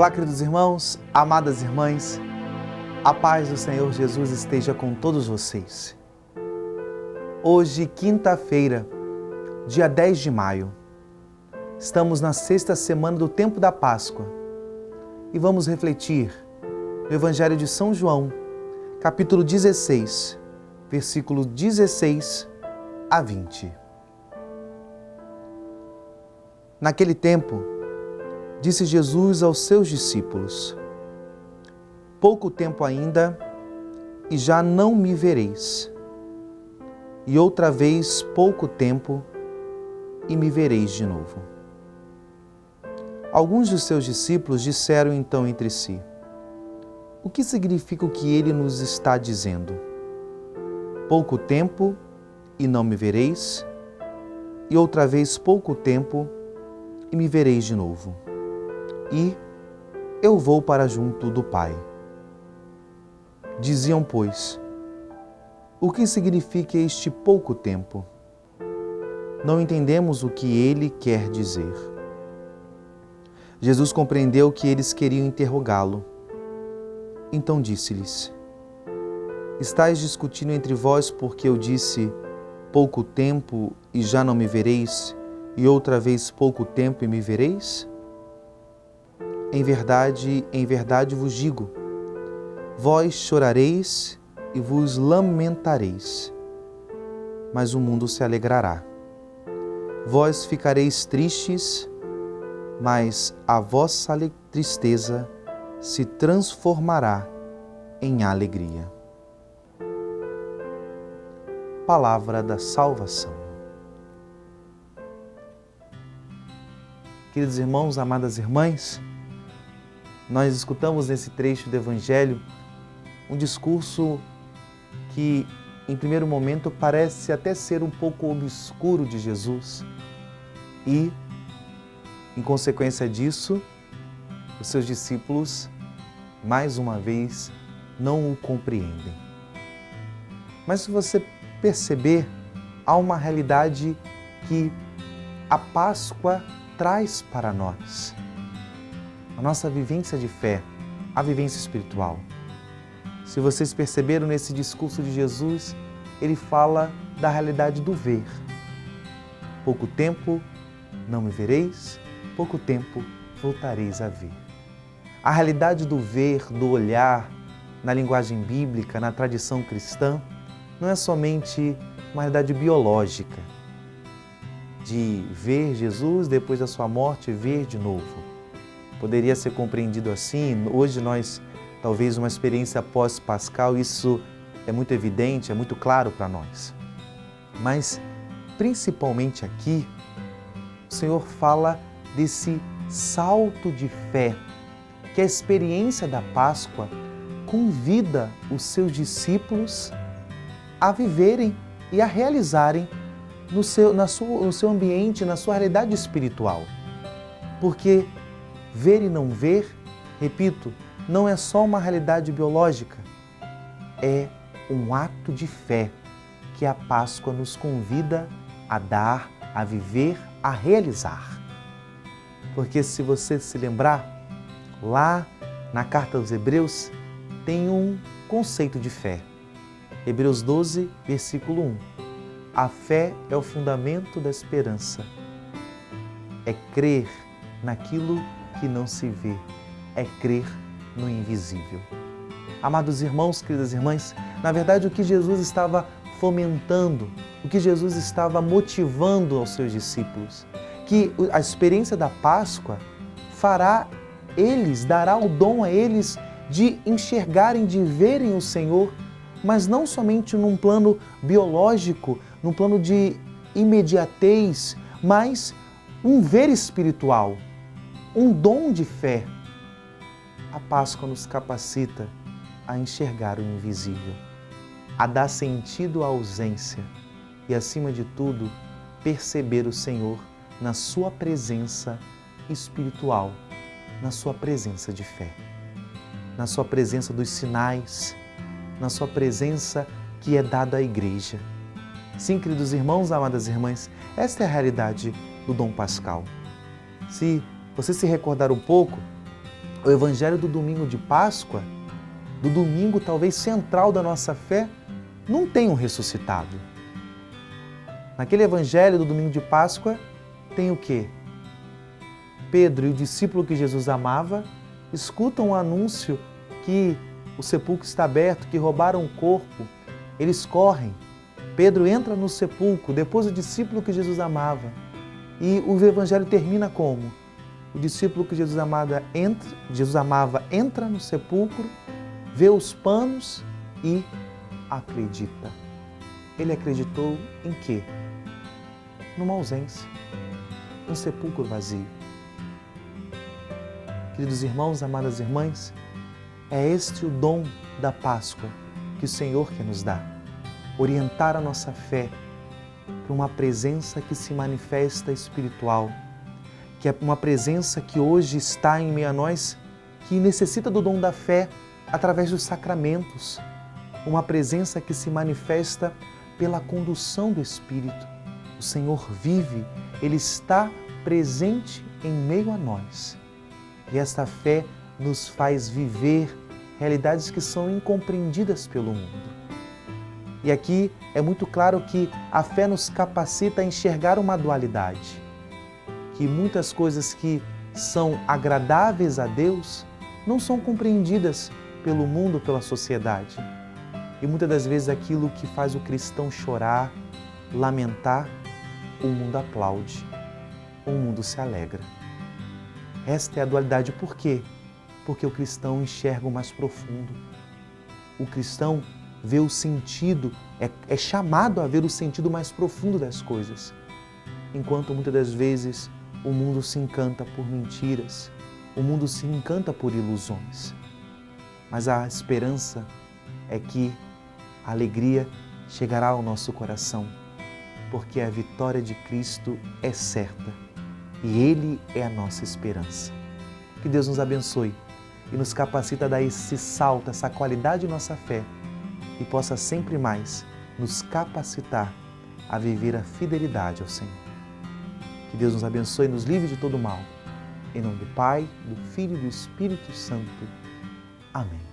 Olá, queridos irmãos, amadas irmãs, a paz do Senhor Jesus esteja com todos vocês. Hoje, quinta-feira, dia 10 de maio, estamos na sexta semana do tempo da Páscoa e vamos refletir no Evangelho de São João, capítulo 16, versículo 16 a 20. Naquele tempo, disse Jesus aos seus discípulos: pouco tempo ainda e já não me vereis, e outra vez pouco tempo e me vereis de novo. Alguns dos seus discípulos disseram então entre si: o que significa o que ele nos está dizendo? Pouco tempo e não me vereis, e outra vez pouco tempo e me vereis de novo. E eu vou para junto do Pai. Diziam, pois, o que significa este pouco tempo? Não entendemos o que ele quer dizer. Jesus compreendeu que eles queriam interrogá-lo. Então disse-lhes: estais discutindo entre vós porque eu disse pouco tempo e já não me vereis, e outra vez pouco tempo e me vereis? Em verdade vos digo, vós chorareis e vos lamentareis, mas o mundo se alegrará. Vós ficareis tristes, mas a vossa tristeza se transformará em alegria. Palavra da salvação. Queridos irmãos, amadas irmãs, nós escutamos nesse trecho do Evangelho um discurso que, em primeiro momento, parece até ser um pouco obscuro de Jesus e, em consequência disso, os seus discípulos, mais uma vez, não o compreendem. Mas se você perceber, há uma realidade que a Páscoa traz para nós. A nossa vivência de fé, a vivência espiritual. Se vocês perceberam nesse discurso de Jesus, ele fala da realidade do ver. Pouco tempo não me vereis, pouco tempo voltareis a ver. A realidade do ver, do olhar, na linguagem bíblica, na tradição cristã, não é somente uma realidade biológica, de ver Jesus depois da sua morte, ver de novo. Poderia ser compreendido assim. Hoje nós, talvez uma experiência pós-pascal, isso é muito evidente, é muito claro para nós. Mas, principalmente aqui, o Senhor fala desse salto de fé, que a experiência da Páscoa convida os seus discípulos a viverem e a realizarem no seu ambiente, na sua realidade espiritual. Porque ver e não ver, repito, não é só uma realidade biológica, é um ato de fé que a Páscoa nos convida a dar, a viver, a realizar. Porque se você se lembrar, lá na carta aos Hebreus tem um conceito de fé. Hebreus 12, versículo 1. A fé é o fundamento da esperança. É crer naquilo que não se vê, é crer no invisível. Amados irmãos, queridas irmãs, na verdade o que Jesus estava fomentando, o que Jesus estava motivando aos seus discípulos, que a experiência da Páscoa dará o dom a eles de enxergarem, de verem o Senhor, mas não somente num plano biológico, num plano de imediatez, mas um ver espiritual, um dom de fé. A Páscoa nos capacita a enxergar o invisível, a dar sentido à ausência e, acima de tudo, perceber o Senhor na sua presença espiritual, na sua presença de fé, na sua presença dos sinais, na sua presença que é dada à Igreja. Sim, queridos irmãos, amadas irmãs, esta é a realidade do dom pascal. Se você se recordar um pouco, O Evangelho do domingo de Páscoa, do domingo talvez central da nossa fé, não tem um ressuscitado. Naquele Evangelho do domingo de Páscoa tem o quê? Pedro e o discípulo que Jesus amava escutam o anúncio que o sepulcro está aberto, que roubaram o corpo. Eles correm. Pedro entra no sepulcro, depois o discípulo que Jesus amava. E o Evangelho termina como? O discípulo que Jesus amava entra no sepulcro, vê os panos e acredita. Ele acreditou em quê? Numa ausência, um sepulcro vazio. Queridos irmãos, amadas irmãs, é este o dom da Páscoa que o Senhor quer nos dar. Orientar a nossa fé para uma presença que se manifesta espiritual, que é uma presença que hoje está em meio a nós, que necessita do dom da fé através dos sacramentos, uma presença que se manifesta pela condução do Espírito. O Senhor vive, Ele está presente em meio a nós. E esta fé nos faz viver realidades que são incompreendidas pelo mundo. E aqui é muito claro que a fé nos capacita a enxergar uma dualidade, que muitas coisas que são agradáveis a Deus não são compreendidas pelo mundo, pela sociedade. E muitas das vezes aquilo que faz o cristão chorar, lamentar, o mundo aplaude, o mundo se alegra. Esta é a dualidade. Por quê? Porque o cristão enxerga o mais profundo. O cristão vê o sentido, é chamado a ver o sentido mais profundo das coisas. Enquanto muitas das vezes o mundo se encanta por mentiras, o mundo se encanta por ilusões. Mas a esperança é que a alegria chegará ao nosso coração, porque a vitória de Cristo é certa e Ele é a nossa esperança. Que Deus nos abençoe e nos capacita a dar esse salto, essa qualidade de nossa fé e possa sempre mais nos capacitar a viver a fidelidade ao Senhor. Que Deus nos abençoe e nos livre de todo mal. Em nome do Pai, do Filho e do Espírito Santo. Amém.